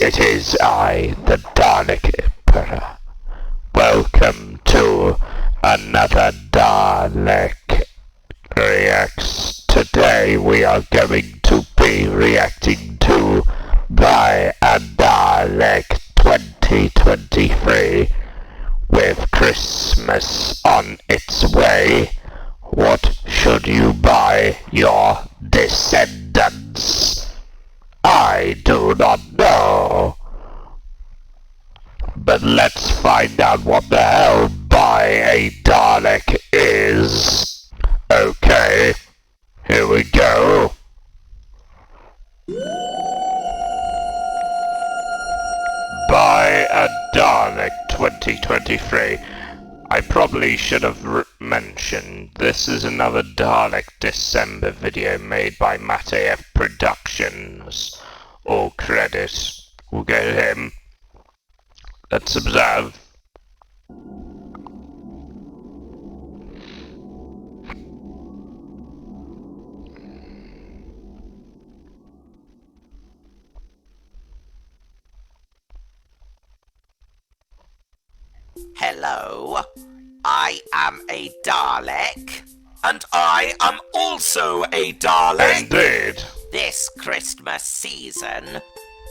It is I, the Dalek Emperor. Welcome to another Dalek Reacts. Today we are going to be reacting to Buy a Dalek 2023. With Christmas on its way, what should you buy your descendants? I do not know. But let's find out what the hell Buy a Dalek is. Okay, here we go. Buy a Dalek 2023. I probably should have mentioned this is another Dalek December video made by mattaf Productions. All credit will go to him. Let's observe. Hello, I am a Dalek. And I am also a Dalek. Indeed. This Christmas season,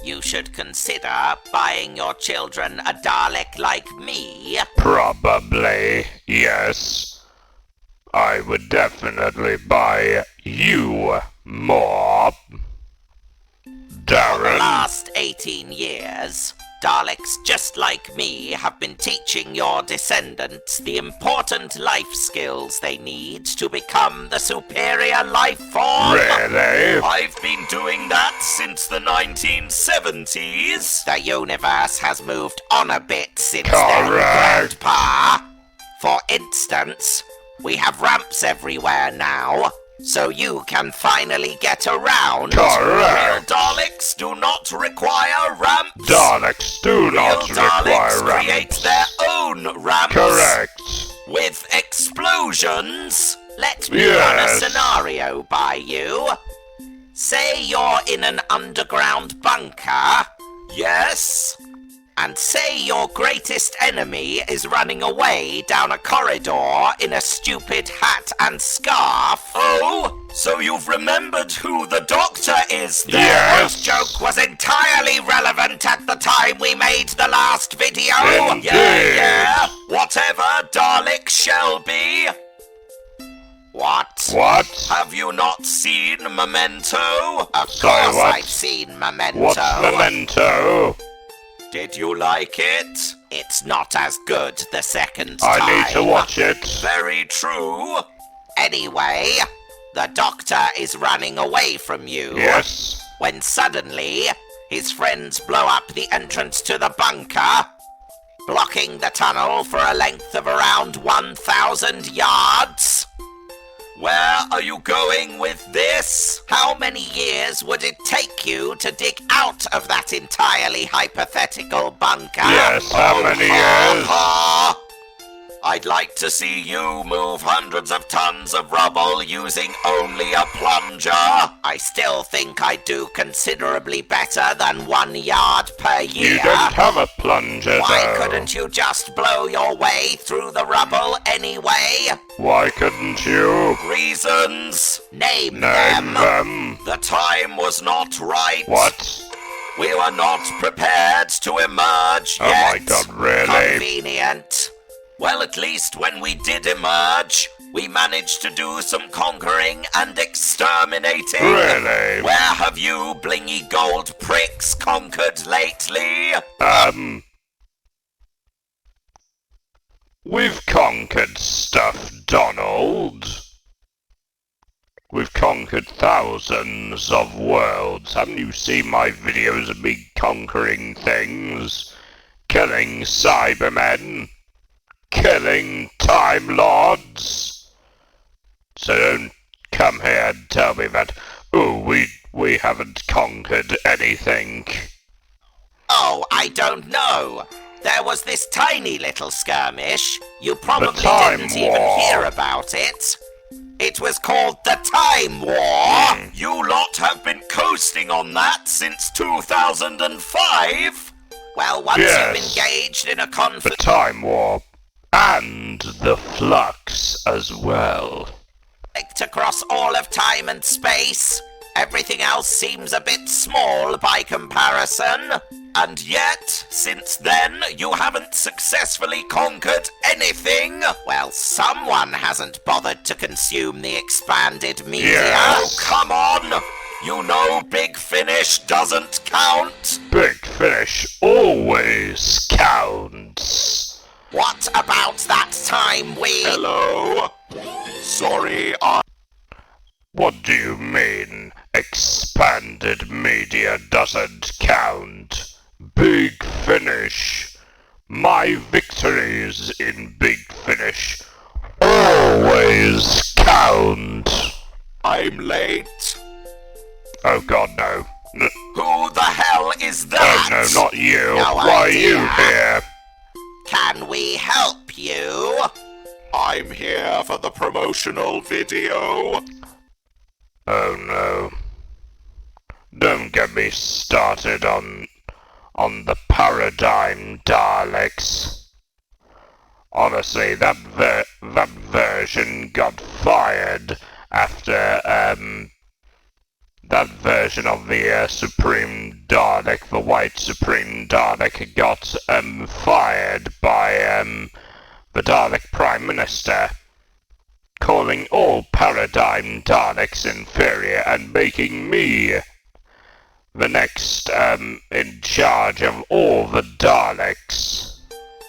you should consider buying your children a Dalek like me. Probably, yes. I would definitely buy you more. Darren. For the last 18 years, Daleks just like me have been teaching your descendants the important life skills they need to become the superior life form. Really? I've been doing that since the 1970s. The universe has moved on a bit since then, Correct. Grandpa. For instance, we have ramps everywhere now, so you can finally get around. Correct. Real Daleks do not require ramps. Daleks do not Real require Daleks create ramps. their own ramps. Correct. With explosions. Let me Yes. run a scenario by you. Say you're in an underground bunker. Yes. And say your greatest enemy is running away down a corridor in a stupid hat and scarf. Oh, so you've remembered who the Doctor is then? Yes. That joke was entirely relevant at the time we made the last video. Indeed. Yeah. Whatever Dalek shall be. What? What? Have you not seen Memento? Of Sorry, course what? I've seen Memento. What's Memento? Did you like it? It's not as good the second time. I need to watch it. Very true. Anyway, the Doctor is running away from you. Yes. When suddenly, his friends blow up the entrance to the bunker, blocking the tunnel for a length of around 1,000 yards. Where are you going with this? How many years would it take you to dig out of that entirely hypothetical bunker? Yes, how many years? I'd like to see you move hundreds of tons of rubble using only a plunger. I still think I do considerably better than 1 yard per year. You don't have a plunger, Why though. couldn't you just blow your way through the rubble anyway? Why couldn't you? Reasons. Name Name them. them. The time was not right. What? We were not prepared to emerge Oh yet. my God, really? Convenient. Well, at least when we did emerge, we managed to do some conquering and exterminating. Really? Where have you blingy gold pricks conquered lately? We've conquered stuff, Donald. We've conquered thousands of worlds. Haven't you seen my videos of me conquering things? Killing Cybermen. Killing Time Lords. So don't come here and tell me that, oh, we haven't conquered anything. Oh, I don't know. There was this tiny little skirmish. You probably Time didn't War. even hear about it. It was called the Time War. You lot have been coasting on that since 2005. Well, once Yes. you've engaged in a The conflict time warp. And the flux as well. across all of time and space, everything else seems a bit small by comparison. And yet, since then, you haven't successfully conquered anything. Well, someone hasn't bothered to consume the expanded media. Yes. Oh, come on! You know Big Finish doesn't count. Big Finish always counts. What about that time we... Hello? Sorry, What do you mean, expanded media doesn't count? Big Finish. My victories in Big Finish always count. I'm late. Oh god, no. Who the hell is that? Oh no, not you. No Why are you idea. here? Can we help you? I'm here for the promotional video. Oh no. Don't get me started on the paradigm Daleks. Honestly, that version got fired after that version of the Supreme Dalek, the White Supreme Dalek, got fired by the Dalek Prime Minister, calling all paradigm Daleks inferior and making me the next in charge of all the Daleks.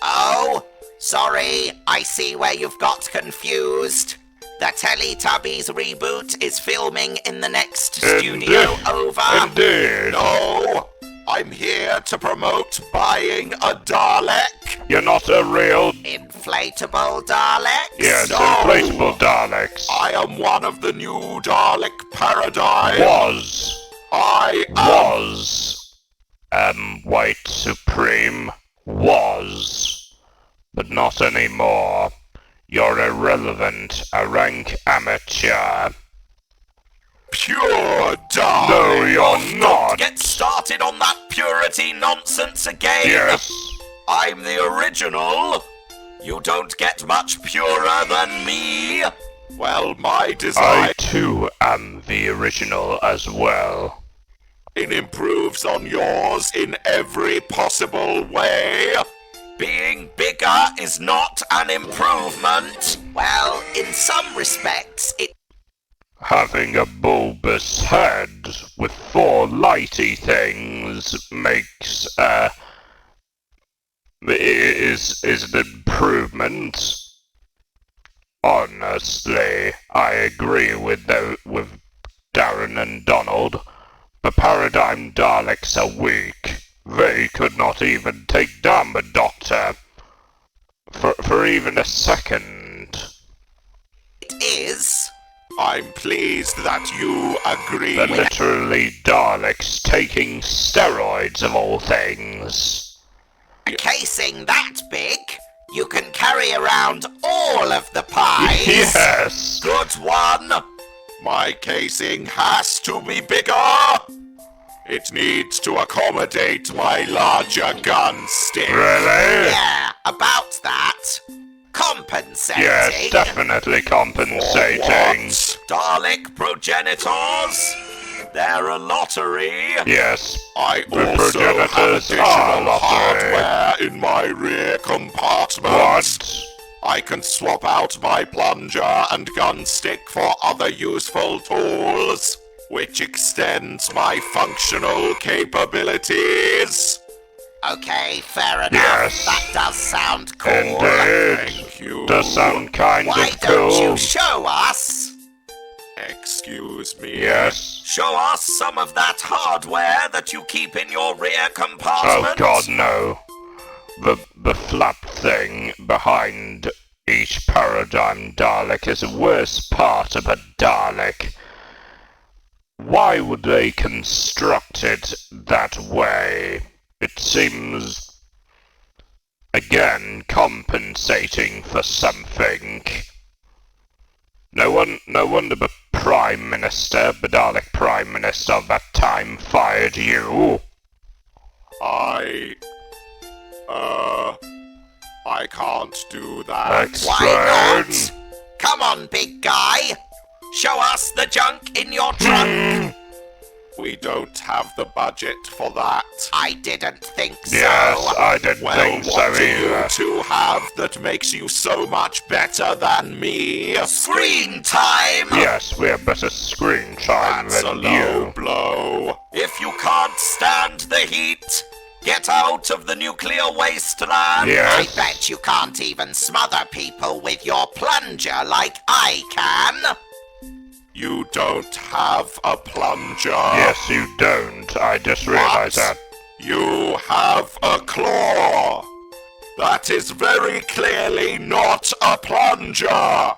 Oh, sorry, I see where you've got confused. The Teletubbies reboot is filming in the next studio over. Indeed. No, I'm here to promote buying a Dalek. You're not a real... Inflatable Daleks? Yes, No. inflatable Daleks. I am one of the new Dalek paradigm. White Supreme. Was. But not anymore. You're irrelevant, a rank amateur. Pure Dalek. No, you're not. Get started on that purity nonsense again. Yes. I'm the original. You don't get much purer than me. Well, my design I too am the original as well. improves on yours in every possible way. Being bigger is not an improvement. Well, in some respects, it... Having a bulbous head with four lighty things makes is an improvement. Honestly, I agree with Darren and Donald. The Paradigm Daleks are weak. They could not even take down the Doctor for even a second. It is. I'm pleased that you agree. They're literally Daleks taking steroids of all things. A casing that big, you can carry around all of the pies. Yes! Good one. My casing has to be bigger. It needs to accommodate my larger gun stick. Really? Yeah, about that. Compensating. Yes, definitely compensating. What? Dalek progenitors. They're a lottery. Yes, I the also have progenitors are additional lottery. hardware in my rear compartment. What? I can swap out my plunger and gun stick for other useful tools, which extends my functional capabilities. Okay, fair enough. Yes. That does sound cool. Indeed. Thank you. Does sound kind Why of don't cool. you show us? Excuse me. Yes. Show us some of that hardware that you keep in your rear Oh compartment. god, no. The flap thing behind each Paradigm Dalek is the worst part of a Dalek. Why would they construct it that way? It seems, again, compensating for something. No wonder the Prime Minister, the Dalek Prime Minister of that time, fired you. I I can't do that. Why Explain. not? Come on, big guy. Show us the junk in your trunk. We don't have the budget for that. I didn't think so. Yes, I didn't Well, think so what do you either. two have that makes you so much better than me? Screen time! Yes, we have better screen time That's a than low you. blow. If you can't stand the heat, get out of the nuclear wasteland. Yes. I bet you can't even smother people with your plunger like I can. You don't have a plunger. Yes, you don't. I just realized that. You have a claw. That is very clearly not a plunger.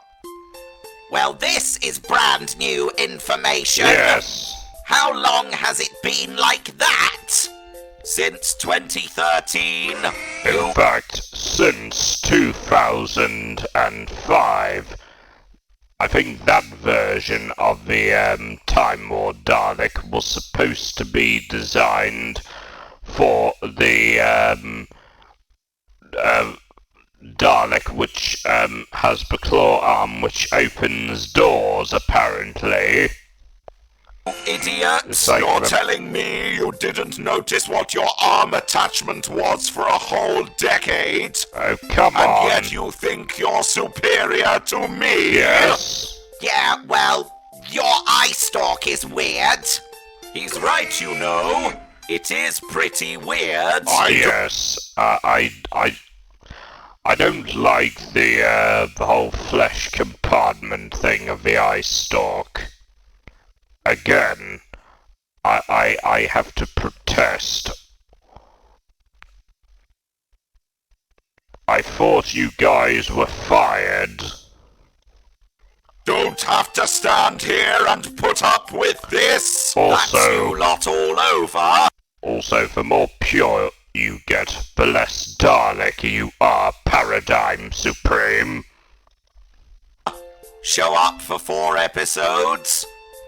Well, this is brand new information. Yes. How long has it been like that? Since 2013. In fact, since 2005, I think that version of the Time War Dalek was supposed to be designed for the Dalek which has the claw arm which opens doors, apparently. Idiot. It's like You're the- telling me you didn't notice what your arm attachment was for a whole decade? Oh, come And on. yet you think you're superior to me? Yes. Yeah, well, your eye stalk is weird. He's right, you know. It is pretty weird. Yes. I don't like the whole flesh compartment thing of the eye stalk. Again, I have to protest. I thought you guys were fired. Don't have to stand here and put up with this. That's you Also, lot all over. the more pure you get, the less Dalek you are, Paradigm Supreme. Show up for 4 episodes,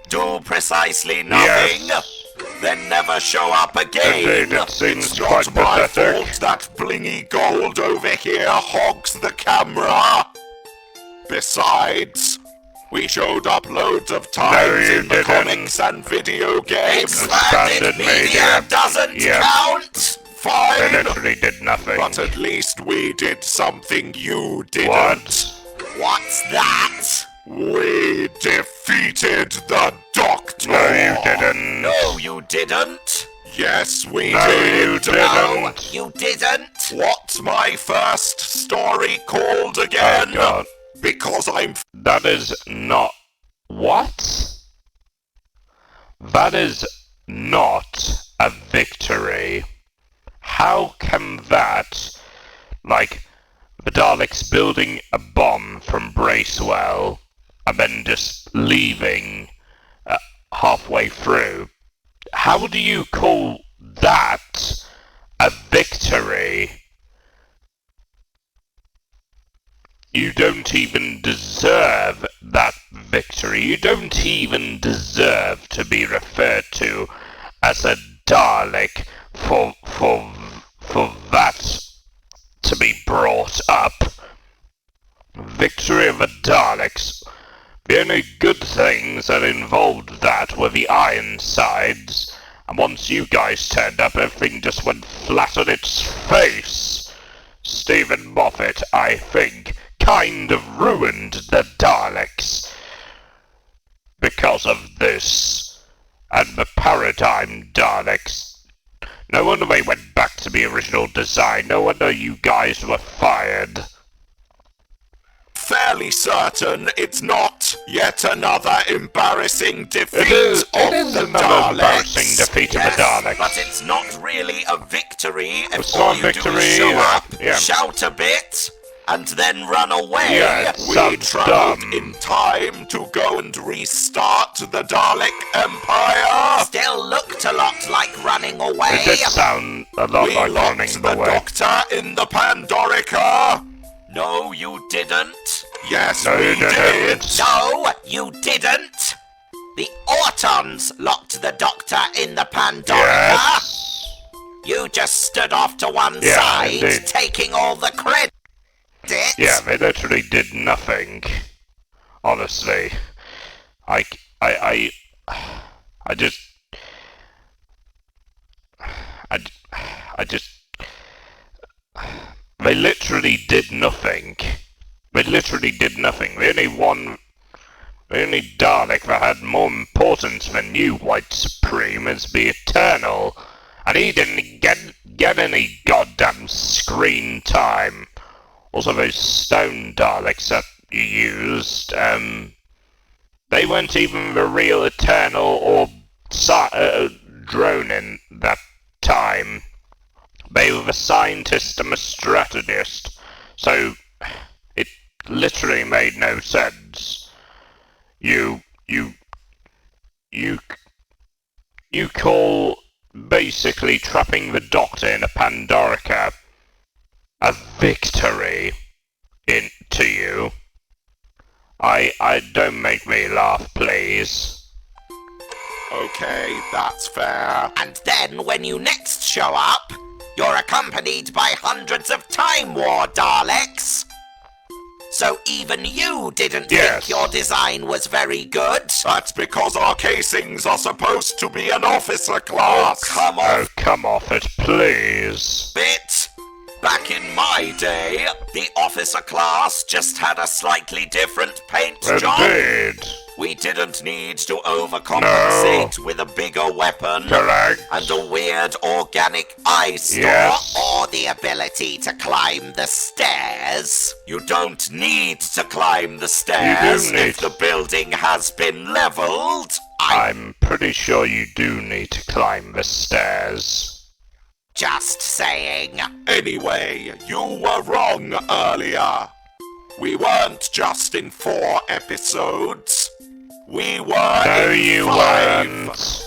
do precisely nothing, Yes. then never show up again. Indeed, it seems It's quite not my pathetic. fault that blingy gold over here hogs the camera. Besides, we showed up loads of times you in the didn't. comics and video games. Expanded Expanded media media. doesn't Yep. count. They Fine, literally did nothing. but at least we did something you didn't. What? What's that? We defeated the Doctor. No, you didn't. No, you didn't. Yes, we No, did. you didn't. No, you didn't. What's my first story called again? Oh, God. Because I'm That is not... What? That is not a victory. How can that... Like, the Daleks building a bomb from Bracewell and then just leaving halfway through. How do you call that a victory? You don't even deserve that victory. You don't even deserve to be referred to as a Dalek for that to be brought up. Victory of the Daleks. The only good things that involved that were the Ironsides, and once you guys turned up, everything just went flat on its face. Stephen Moffat, I think, kind of ruined the Daleks because of this, and the Paradigm Daleks. No wonder they went back to the original design. No wonder you guys were fired. fairly certain it's not yet another embarrassing defeat It is of the another embarrassing Daleks. defeat of Yes, the Daleks. but it's not really a victory if It's all not you a do victory is show either. up, Yeah. shout a bit, and then run away. Yeah, We sounds travelled dumb. in time to go and restart the Dalek Empire. Still looked a lot like running away. It did sound a lot We like locked running the away. Doctor in the Pandorica. No, you didn't. Yes, No, we you did. didn't. No, you didn't. The Autons locked the Doctor in the Pandorica. Yes. You just stood off to one Yeah, side, indeed. taking all the credit. Yeah, they literally did nothing. Honestly. I just... They literally did nothing. They literally did nothing. The only Dalek that had more importance than you, White Supreme, is the Eternal. And he didn't get any goddamn screen time. Also, those stone Daleks that you used, they weren't even the real Eternal or drone in that time. They were the scientist and the strategist, so it literally made no sense. You call basically trapping the Doctor in a Pandorica a victory to you. I don't make me laugh, please. Okay, that's fair. And then when you next show up, you're accompanied by hundreds of Time War Daleks. So even you didn't Yes. think your design was very good? That's because our casings are supposed to be an officer class. Come Oh, off come off it, please. bit. Back in my day, the officer class just had a slightly different paint job. Indeed. We didn't need to overcompensate with a bigger weapon Correct. and a weird organic eye store Yes. or the ability to climb the stairs. You don't need to climb the stairs You do need- if the building has been leveled. I'm pretty sure you do need to climb the stairs. Just saying. Anyway, you were wrong earlier. We weren't just in 4 episodes. We were No, in you 5. weren't.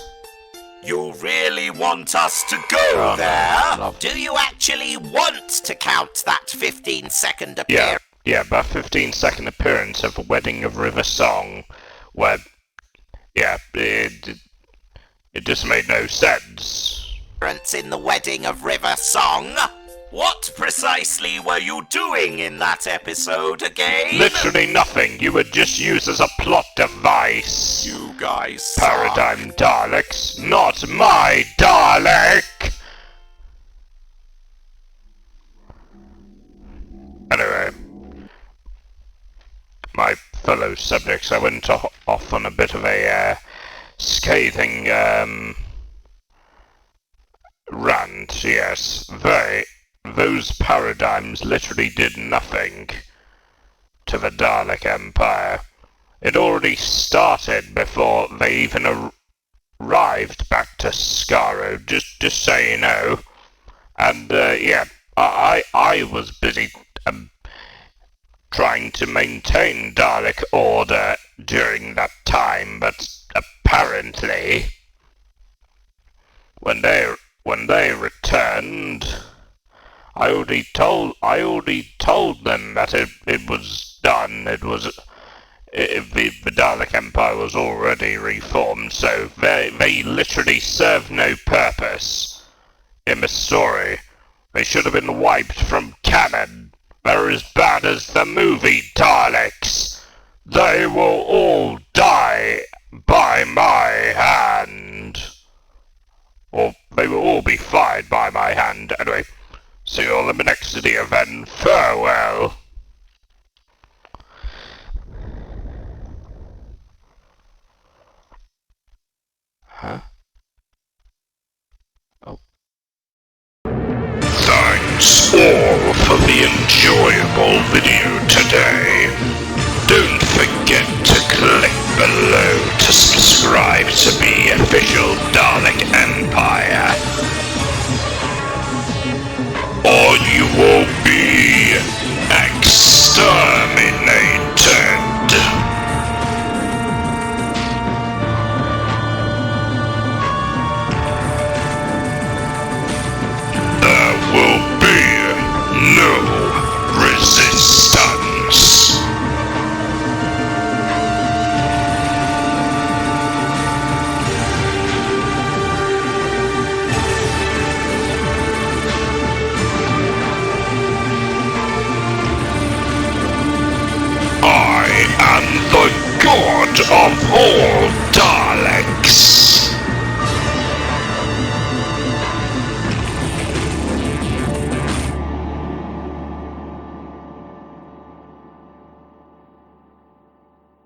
You really want us to go Oh, no, there? love. Do you actually want to count that 15-second appearance? Yeah, that 15-second appearance of the Wedding of River Song, where, yeah, it just made no sense. In the Wedding of River Song? What precisely were you doing in that episode again? Literally nothing. You were just used as a plot device. You guys suck. Paradigm Daleks, not my Dalek! Anyway, my fellow subjects, I went off on a bit of a scathing rant, yes. Those paradigms literally did nothing to the Dalek Empire. It already started before they even arrived back to Skaro, just so you know. And, yeah, I was busy trying to maintain Dalek order during that time, but apparently, when they returned, I already told them that it was done. The Dalek Empire was already reformed, so they literally serve no purpose in the story. They should have been wiped from canon. They're as bad as the movie Daleks. They will all die by my hand. Or they will all be fired by my hand. Anyway, see you all in the next video then. Farewell. Huh? Oh. Thanks all for the enjoyable video today. Don't forget to click below to subscribe to the official Dalek Empire, or you will be exterminated. There will be no resistance. Lord of all Daleks.